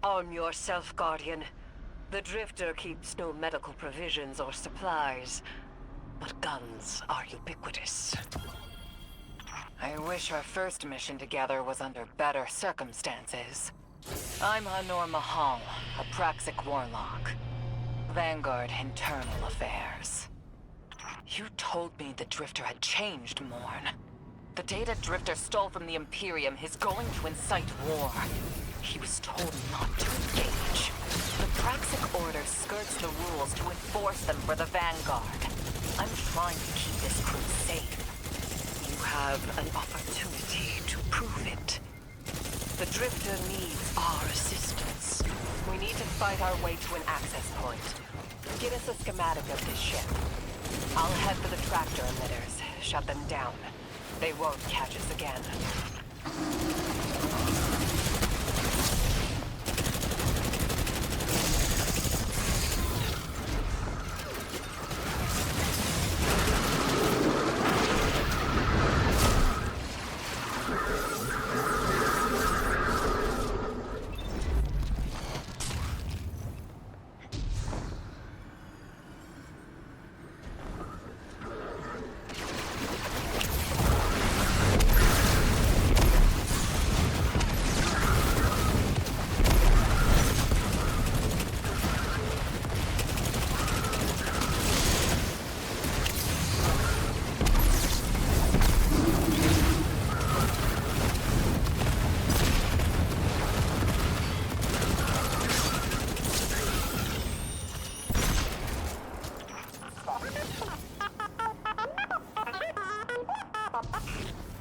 Arm yourself, Guardian. The Drifter keeps no medical provisions or supplies, but guns are ubiquitous. I wish our first mission together was under better circumstances. I'm Hanor Mahal, a Praxic warlock. Vanguard Internal Affairs. You told me the Drifter had changed, Morn. The data Drifter stole from the Imperium is going to incite war. He was told not to engage. The Praxic Order skirts the rules to enforce them for the Vanguard. I'm trying to keep this crew safe. You have an opportunity to prove it. The Drifter needs our assistance. We need to fight our way to an access point. Get us a schematic of this ship. I'll head for the tractor emitters. Shut them down. They won't catch us again.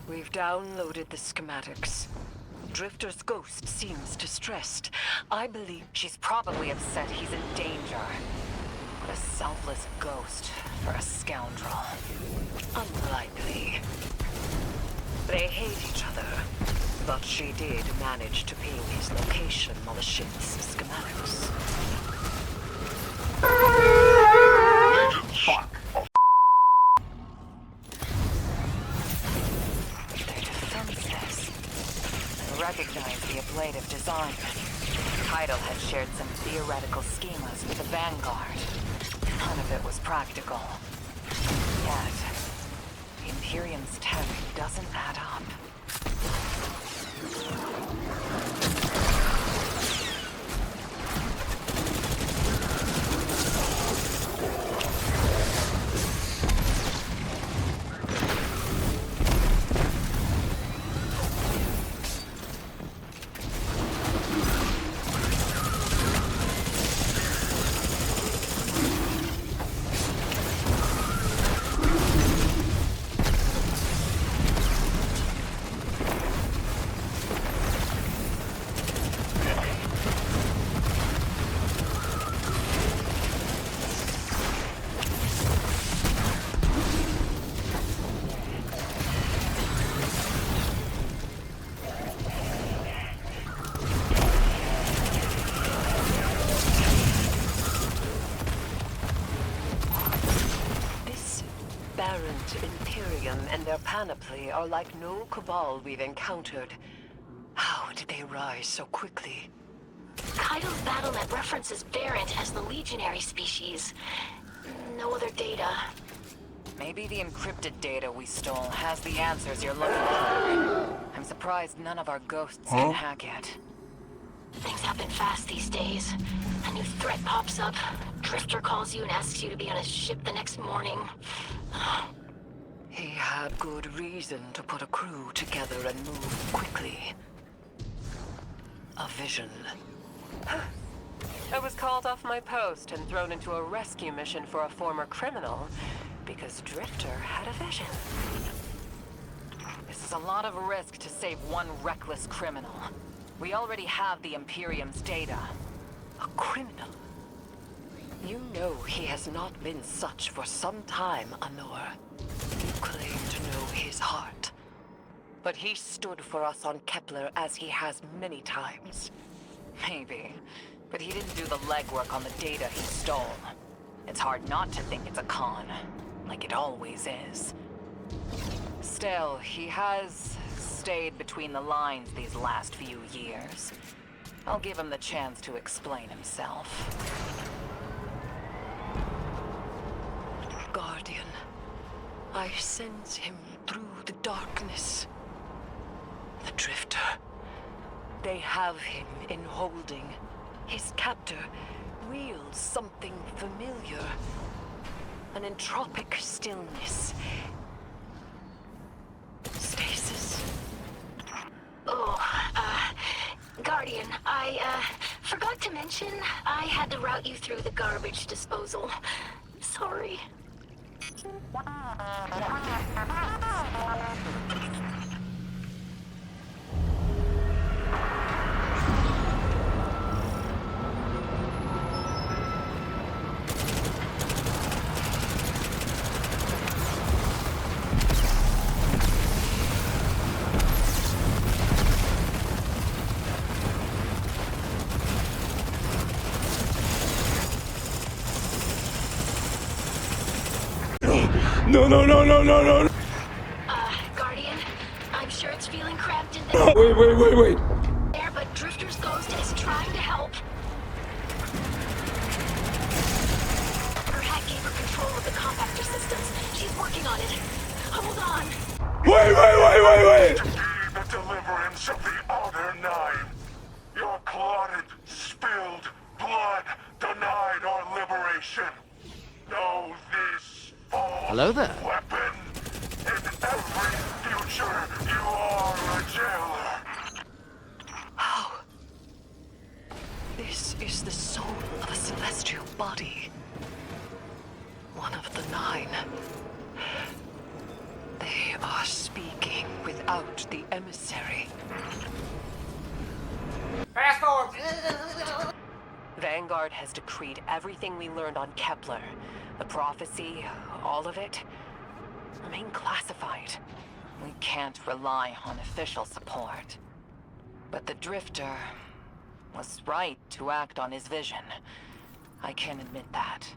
We've downloaded the schematics. Drifter's ghost seems distressed. I believe She's probably upset he's in danger. What a selfless ghost for a scoundrel. unlikely. They hate each other, but she did manage to ping his location on the ship's schematics. Fuck. Their defenses. I recognize the ablative design. Kaido had shared some theoretical schemas with the Vanguard. None of it was practical. Yet, the Imperium's tech doesn't add up. Imperium and their panoply are like no cabal we've encountered. How did they rise so quickly? Kaido's BattleNet references Variant as the legionary species. No other data. Maybe the encrypted data we stole has the answers you're looking for. I'm surprised none of our ghosts can hack it. Things happen fast these days. A new threat pops up. Drifter calls you and asks you to be on his ship the next morning. He had good reason to put a crew together and move quickly. A vision. I was called off my post and thrown into a rescue mission for a former criminal because Drifter had a vision. This is a lot of risk to save one reckless criminal. We already have the Imperium's data. A criminal? You know he has not been such for some time, Anor. You claim to know his heart. But he stood for us on Kepler as he has many times. Maybe. But he didn't do the legwork on the data he stole. It's hard not to think it's a con. Like it always is. Still, he has stayed between the lines these last few years. I'll give him the chance to explain himself. Guardian, I sense him through the darkness. The Drifter. They have him in holding. His captor wields something familiar. An entropic stillness. Stasis. Oh, Guardian, I, forgot to mention I had to route you through the garbage disposal. Sorry. No, no, no, no, no, no. Guardian, I'm sure it's feeling cramped in there. Wait. But Drifter's ghost is trying to help. Her hack gave her control of the compactor systems. She's working on it. Hold on. Wait. The deliverance of the Outer Nine. Your clotted, spilled blood denied our liberation. Know this false Hello there. weapon. In every future, you are a jailer. How? This is the soul of a celestial body. One of the 9. They are speaking without the emissary. Fast forward. Vanguard has decreed everything we learned on Kepler. The prophecy, all of it, remain classified. We can't rely on official support. But the Drifter was right to act on his vision. I can admit that.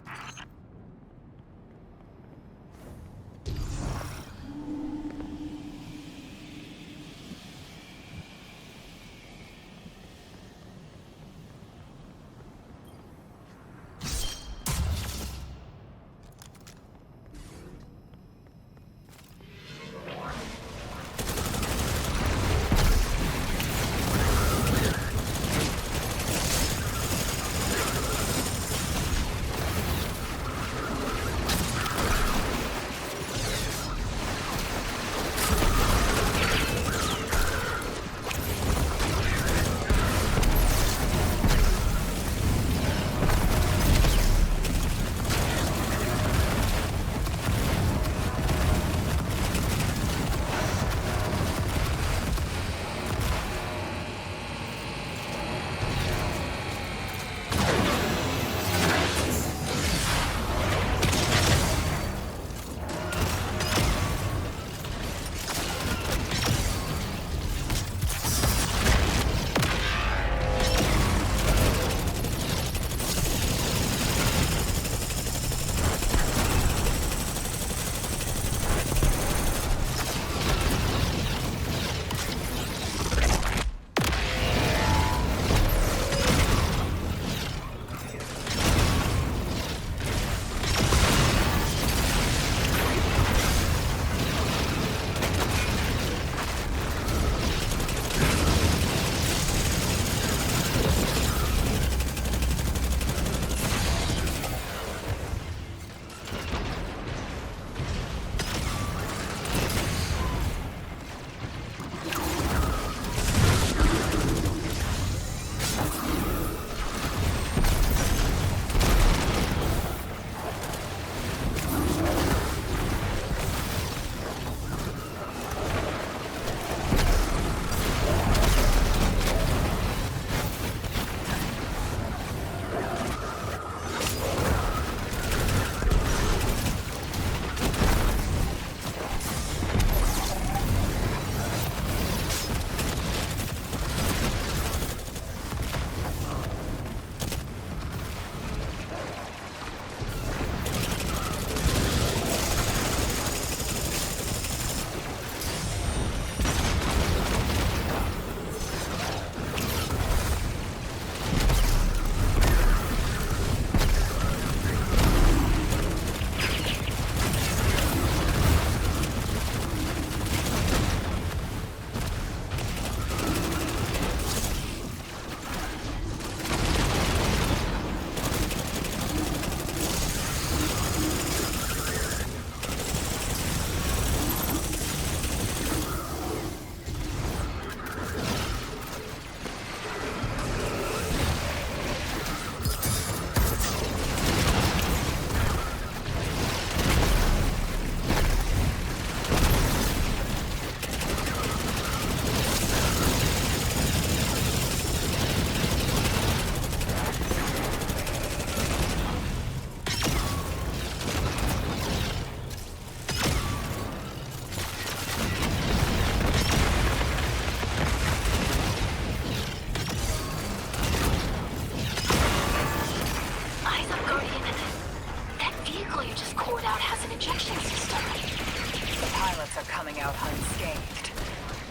pilots are coming out unscathed.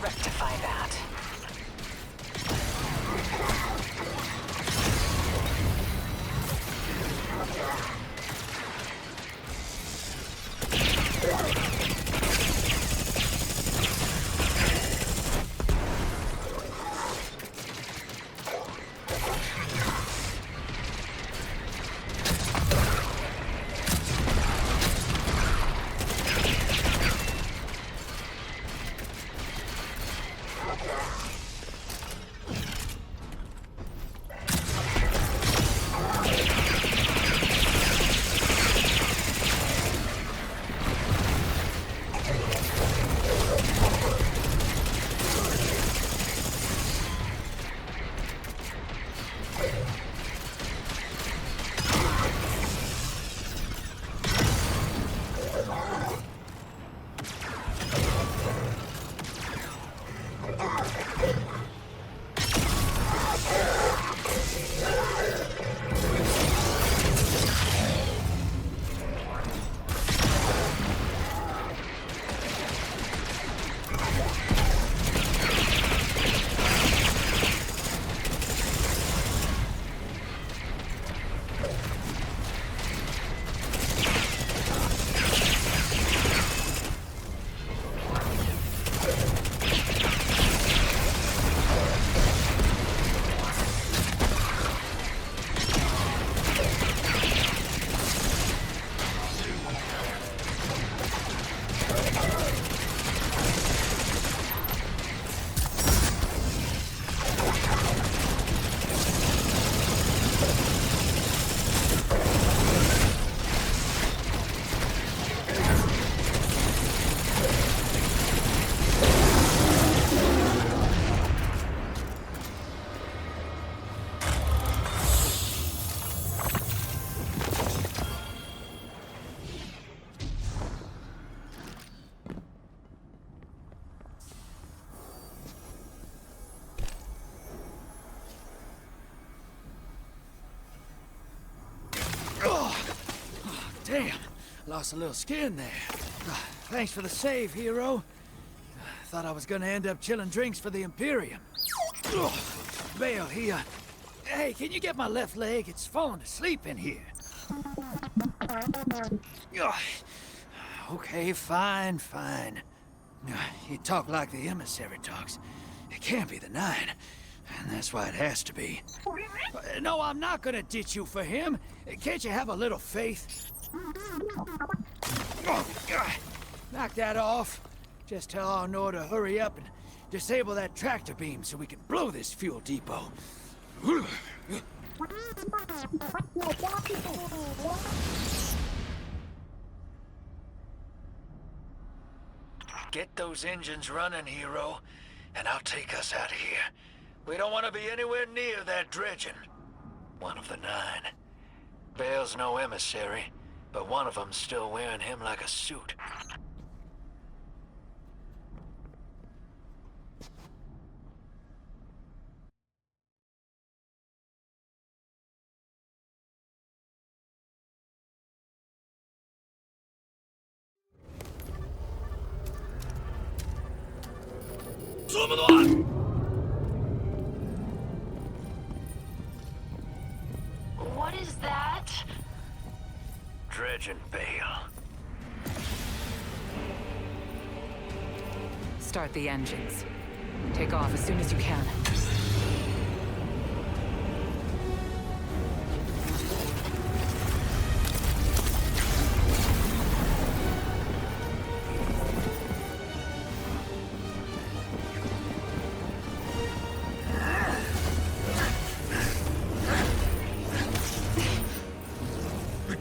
Rectify that. Damn, lost a little skin there. Thanks for the save, hero. Thought I was gonna end up chilling drinks for the Imperium. Bale, hey, can you get my left leg? It's falling asleep in here. Okay, fine. You talk like the emissary talks. It can't be the 9, and that's why it has to be. No, I'm not gonna ditch you for him. Can't you have a little faith? Knock that off. Just tell Arnor to hurry up and disable that tractor beam so we can blow this fuel depot. Get those engines running, hero, and I'll take us out of here. We don't want to be anywhere near that dredging. One of the 9. Bale's no emissary, but one of them's still wearing him like a suit. What is that? Dredging Bale. Start the engines. Take off as soon as you can.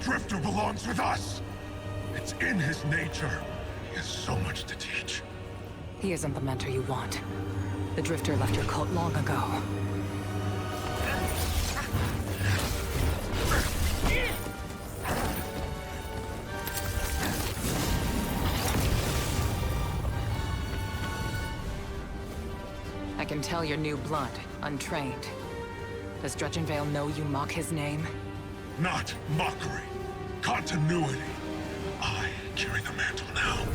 Drifter belongs with us. It's in his nature. He has so much to teach. He isn't the mentor you want. The Drifter left your cult long ago. I can tell you're new blood, untrained. Does Dredgenvale know you mock his name? Not mockery. Continuity. I carry the mantle now.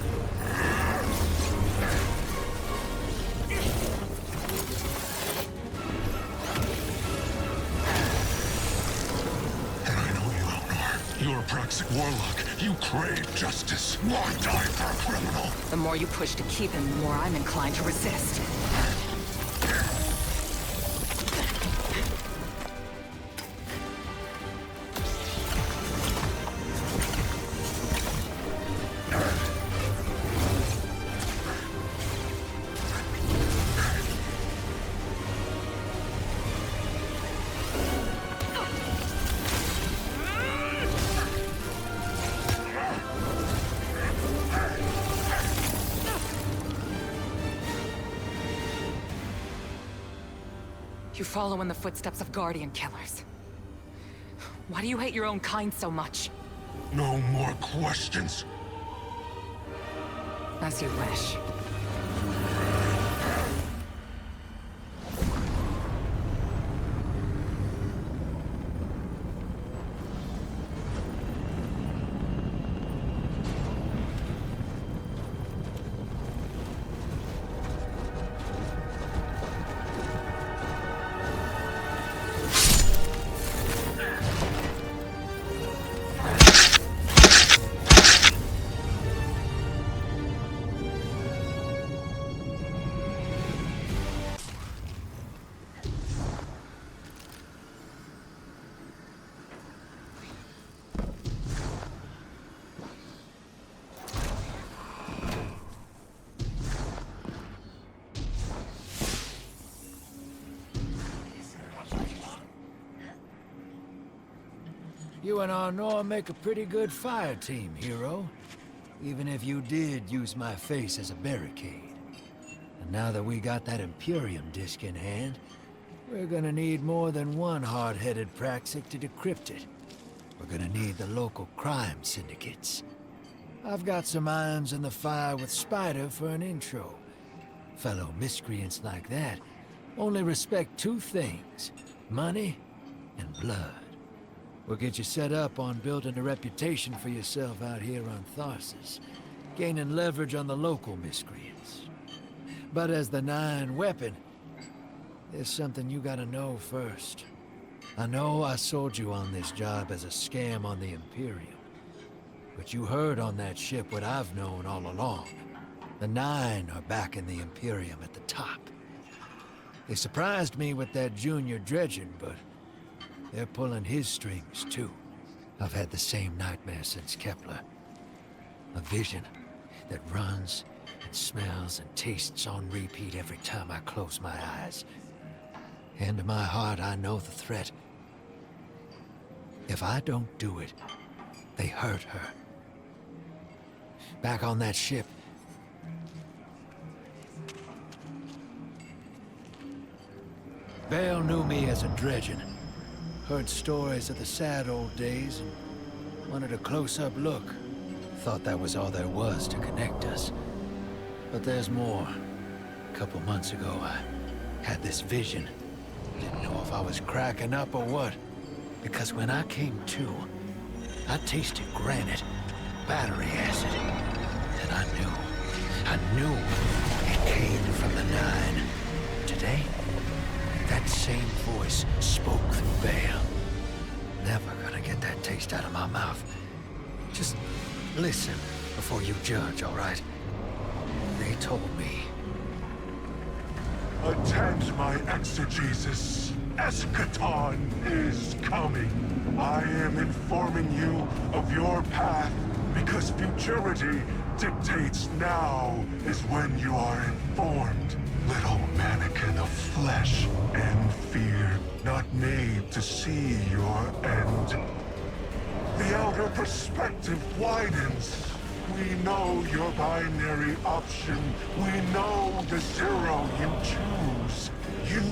Praxic Warlock, you crave justice. Why die for a criminal? The more you push to keep him, the more I'm inclined to resist. You follow in the footsteps of Guardian killers. Why do you hate your own kind so much? No more questions. As you wish. You and Arnor make a pretty good fire team, hero. Even if you did use my face as a barricade. And now that we got that Imperium disc in hand, we're gonna need more than one hard-headed Praxic to decrypt it. We're gonna need the local crime syndicates. I've got some irons in the fire with Spider for an intro. Fellow miscreants like that only respect two things: money and blood. We'll get you set up on building a reputation for yourself out here on Tharsis, gaining leverage on the local miscreants. But as the 9 weapon, there's something you gotta know first. I know I sold you on this job as a scam on the Imperium, but you heard on that ship what I've known all along. The 9 are backing the Imperium at the top. They surprised me with that junior dredging, but they're pulling his strings, too. I've had the same nightmare since Kepler. A vision that runs and smells and tastes on repeat every time I close my eyes. And in my heart, I know the threat. If I don't do it, they hurt her. Back on that ship, Bale knew me as a dredgen. Heard stories of the sad old days and wanted a close-up look. Thought that was all there was to connect us. But there's more. A couple months ago, I had this vision. Didn't know if I was cracking up or what. Because when I came to, I tasted granite, battery acid. And I knew it came from the 9. Today, that same voice spoke through Bale. Never gonna get that taste out of my mouth. Just listen before you judge, all right? They told me. Attend my exegesis. Eschaton is coming. I am informing you of your path because futurity dictates now is when you are informed. Little mannequin of flesh and fear, not made to see your end. The outer perspective widens. We know your binary option. We know the 0 you choose. You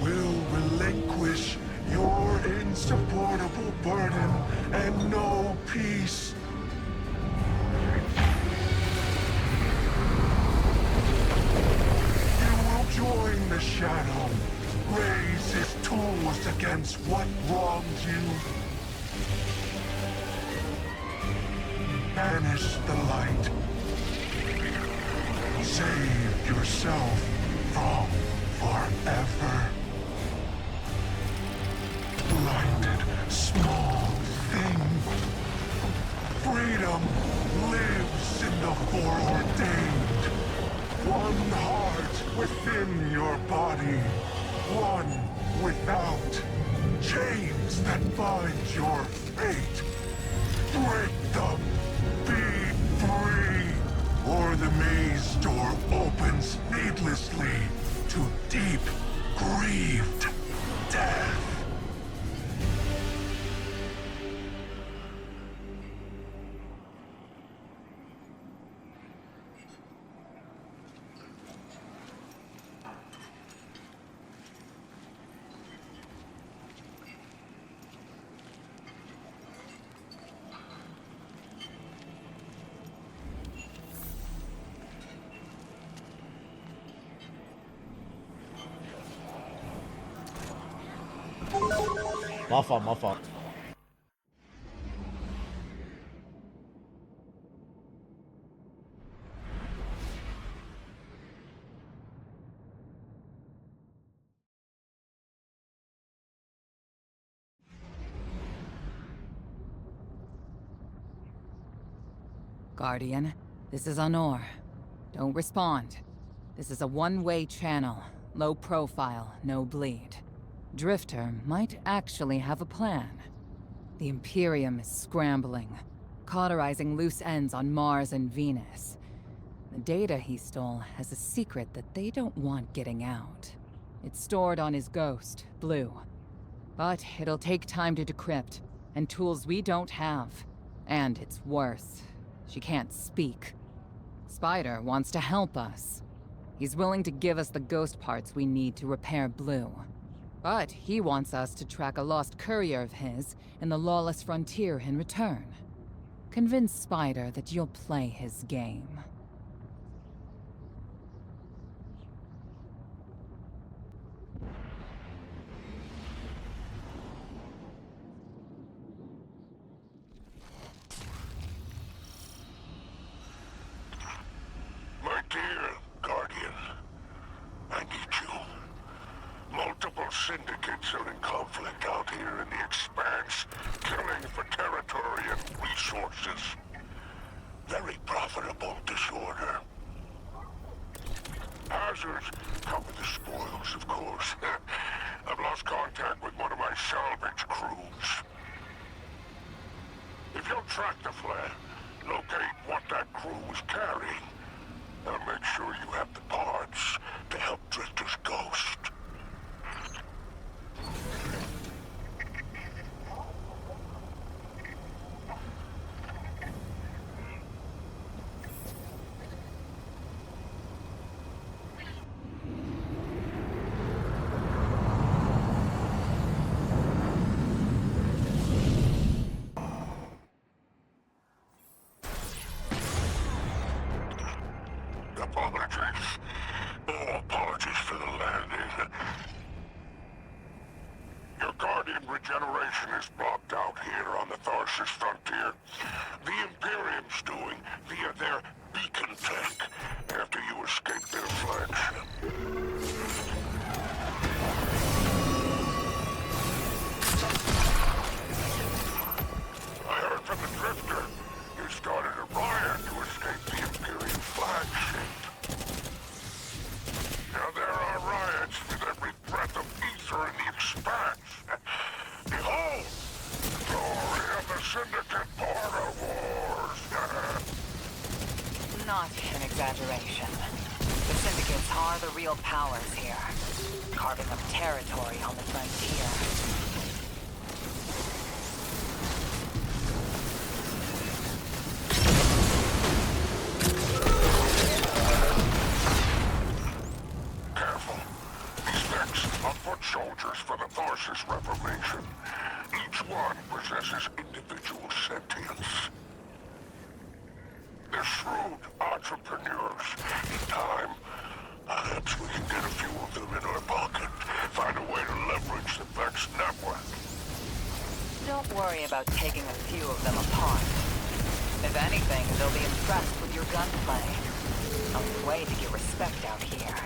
will relinquish your insupportable burden and know peace. Join the Shadow. Raise his tools against what wronged you. Banish the light. Save yourself from forever. Blinded, small thing. freedom lives in the foreordained. One heart within your body, one without. Chains that bind your fate. Break them. Be free. Or the maze door opens needlessly to deep, grieved death. My fault, my fault. Guardian, this is Honor. Don't respond. This is a one-way channel. Low profile, no bleed. Drifter might actually have a plan. The Imperium is scrambling, cauterizing loose ends on Mars and Venus. The data he stole has a secret that they don't want getting out. It's stored on his ghost, Blue. But it'll take time to decrypt, and tools we don't have. And it's worse. She can't speak. Spider wants to help us. He's willing to give us the ghost parts we need to repair Blue. But he wants us to track a lost courier of his in the lawless frontier in return. Convince Spider that you'll play his game. My dear Guardian, I need you. Multiple syndicates are in conflict out here in the Expanse, killing for territory and resources. Very profitable disorder. Hazards come with the spoils, of course. I've lost contact with one of my salvage crews. If you'll track the flare, locate what that crew was carrying, I'll make sure you have the parts to help Drifter's ghost. Apologies. Oh, apologies for the landing. Your Guardian regeneration is blocked out here on the Tharsis frontier. The Imperium's doing via their beacon tank after you escape their flagship. I heard from the Drifter. You started a riot to escape the Imperium flagship. Now there are riots with every breath of ether in the Expanse. Behold! The glory of the Syndicate Border Wars! Not an exaggeration. The Syndicates are the real powers here, carving up territory on the frontier. Soldiers for the Tharsis Reformation. Each one possesses individual sentience. They're shrewd entrepreneurs. In time, perhaps we can get a few of them in our pocket. Find a way to leverage the Vex network. Don't worry about taking a few of them apart. If anything, they'll be impressed with your gunplay. A way to get respect out here.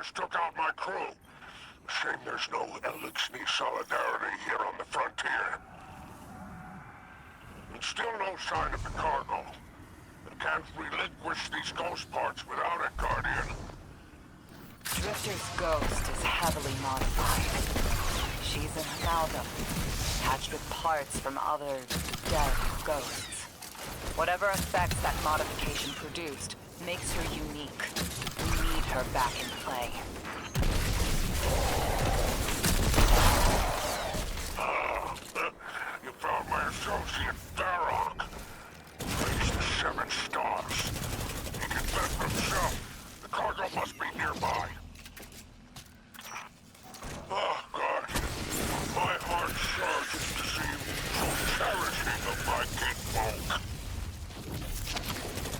just took out my crew. Shame there's no Elixir solidarity here on the frontier. And still no sign of the cargo. I can't relinquish these ghost parts without it, Guardian. Drifter's ghost is heavily modified. She's an amalgam, hatched with parts from other dead ghosts. Whatever effects that modification produced makes her unique. We need her back in play. You found my associate, Varrock. He's the 7 stars. He can fend for himself. The cargo must be nearby. Oh, God. My heart surges to see true cherishing of my kinfolk.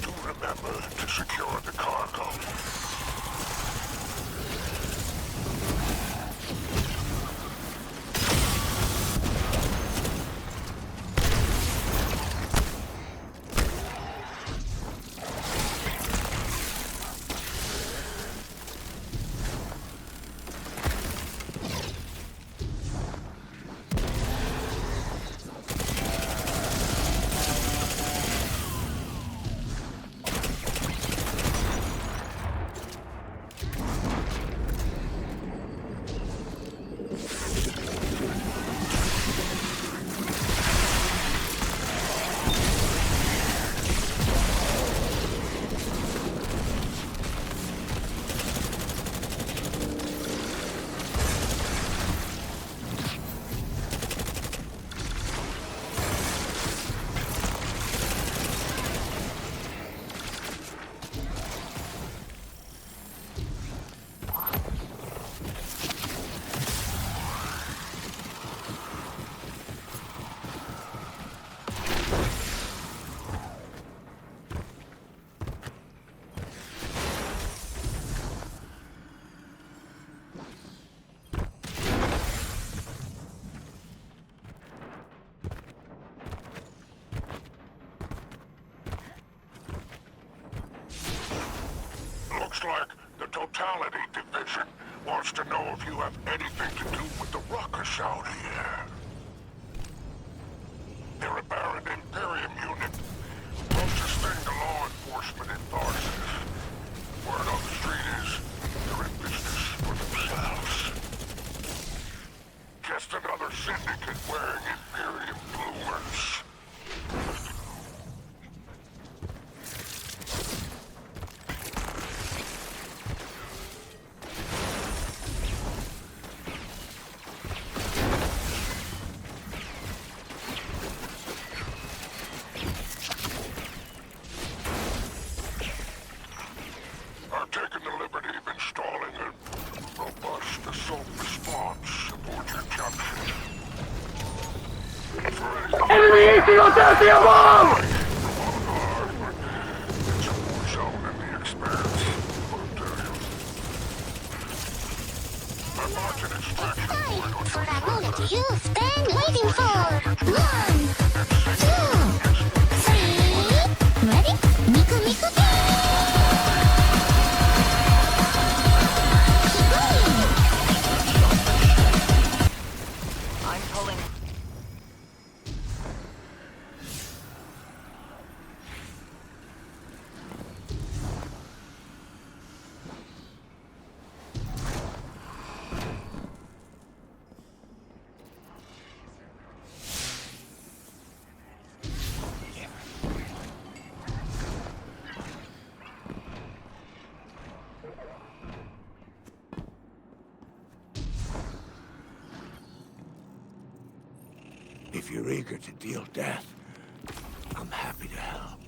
Do remember to secure the cargo. Looks like the Totality Division wants to know if you have anything to do with the ruckus out here. They're a Baron Imperium unit. Closest thing to law enforcement in Tharsis. Word on the street is they're in business for themselves. Just another syndicate wearing Imperium bloomers. I've taken the liberty of installing a robust assault response aboard your capsule. Enemy AC on Dacia bomb! It's a war zone in the expanse. I'm launching extraction point For that moment you've been waiting for. 1, 2, 3. Ready? Miku Miku. I'm pulling. If you're eager to deal death, I'm happy to help.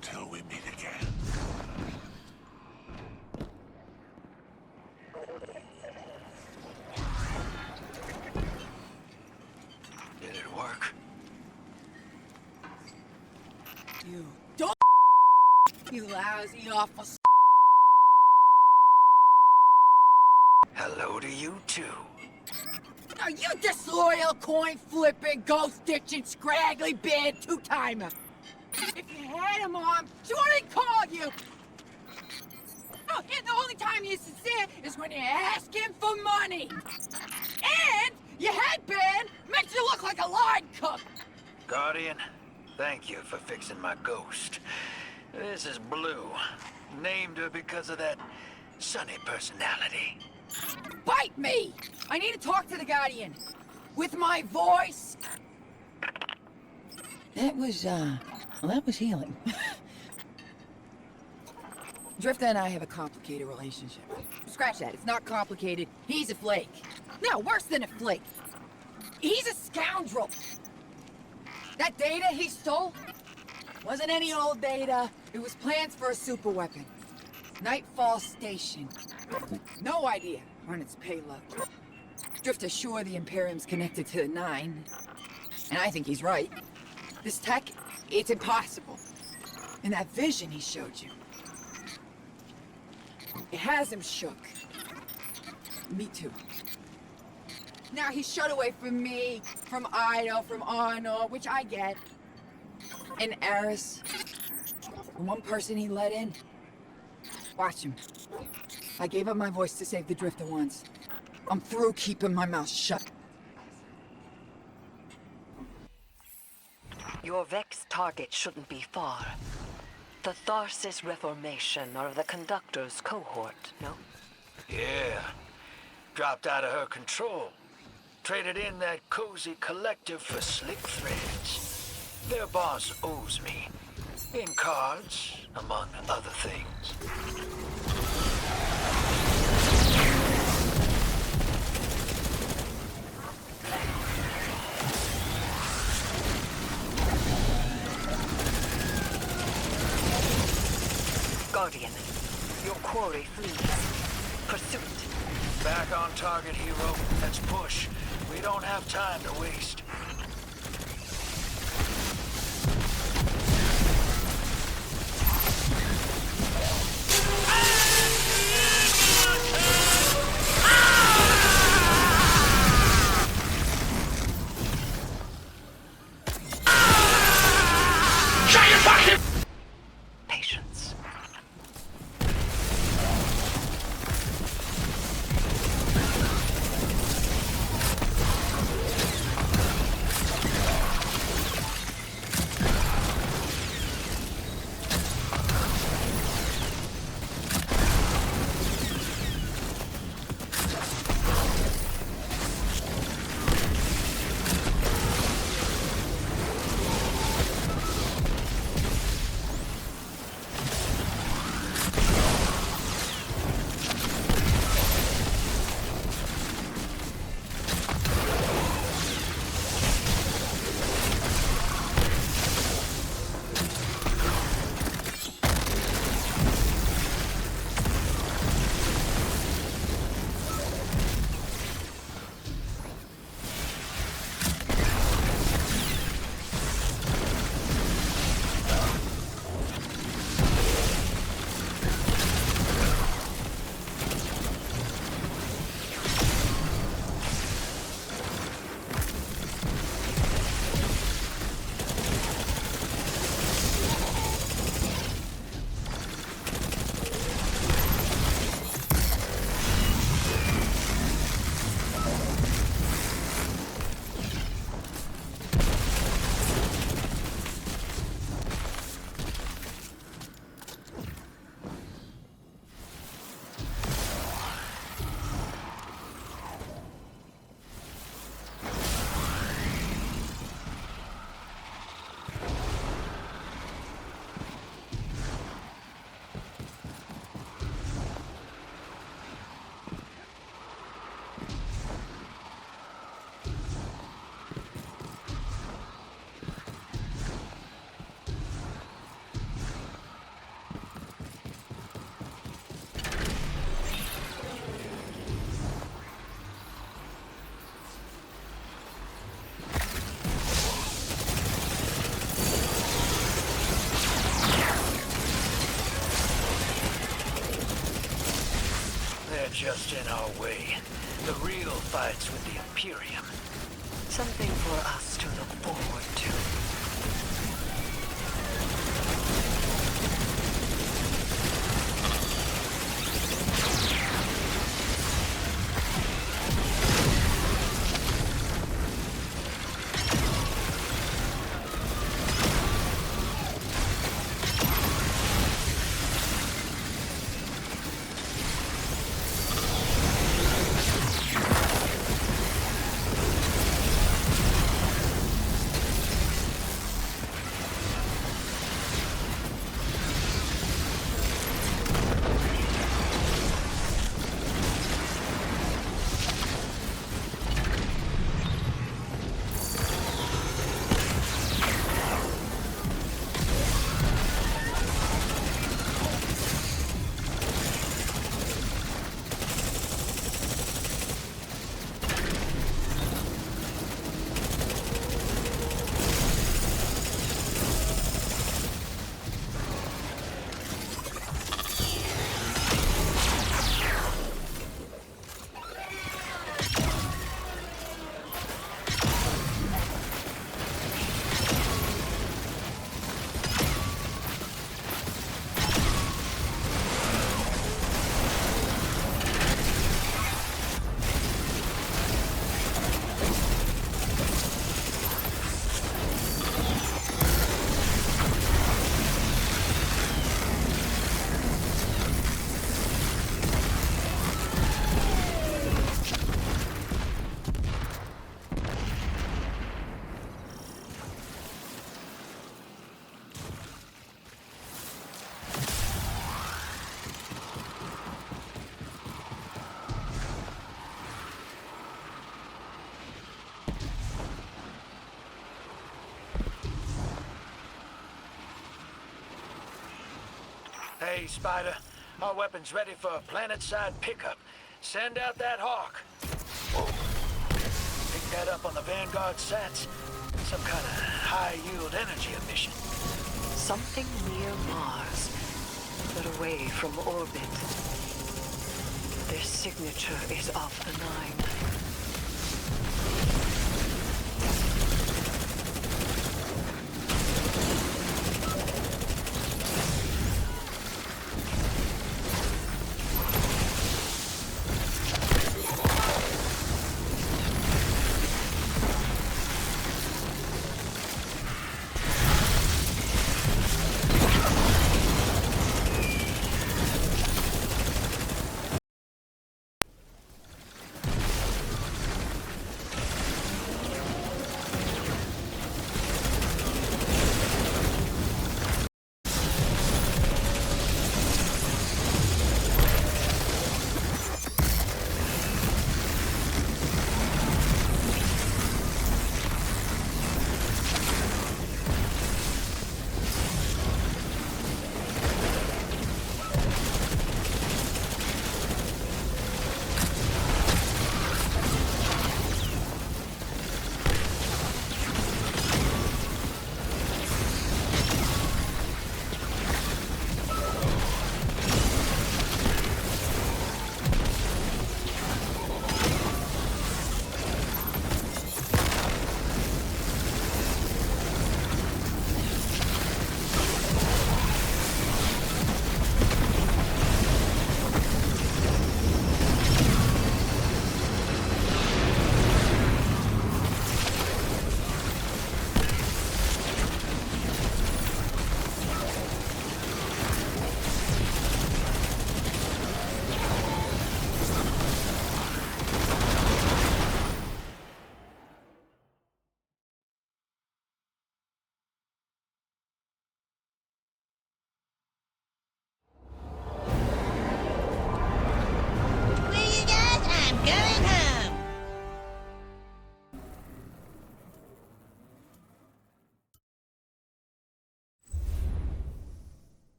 until we meet again. Did it work? You don't, you lousy awful. Hello to you too. Are you disloyal, coin-flipping, ghost-ditching, scraggly band two-timer? If you had him on, she wouldn't call you! Oh, and the only time you're sincere is when you're asking for money. And your headband makes you look like a line cook. Guardian, thank you for fixing my ghost. This is Blue. Named her because of that sunny personality. Bite me! I need to talk to the Guardian. With my voice. That was healing. Drifter and I have a complicated relationship. Scratch that, it's not complicated. He's a flake. No, worse than a flake. He's a scoundrel. That data he stole wasn't any old data. It was plans for a superweapon. Nightfall Station. No idea on its payload. Drifter's sure the Imperium's connected to the Nine. And I think he's right. This tech, it's impossible. And that vision he showed you, it has him shook. Me too. Now he's shut away from me, from Ido, from Arno, which I get. And Eris, the one person he let in. Watch him. I gave up my voice to save the Drifter once. I'm through keeping my mouth shut. Your Vex target shouldn't be far. The Tharsis Reformation or the Conductor's cohort, no? Yeah. Dropped out of her control. Traded in that cozy collective for slick threads. Their boss owes me. In cards, among other things. Guardian, your quarry flees. Pursuit. Back on target, hero. Let's push. We don't have time to waste. Patience. Just in our way. The real fight's with the Imperium. Something for us to look forward to. Okay, Spider. Our weapon's ready for a planet-side pickup. Send out that hawk. Whoa. Pick that up on the Vanguard sats. Some kind of high-yield energy emission. Something near Mars, but away from orbit. Their signature is of the Nine.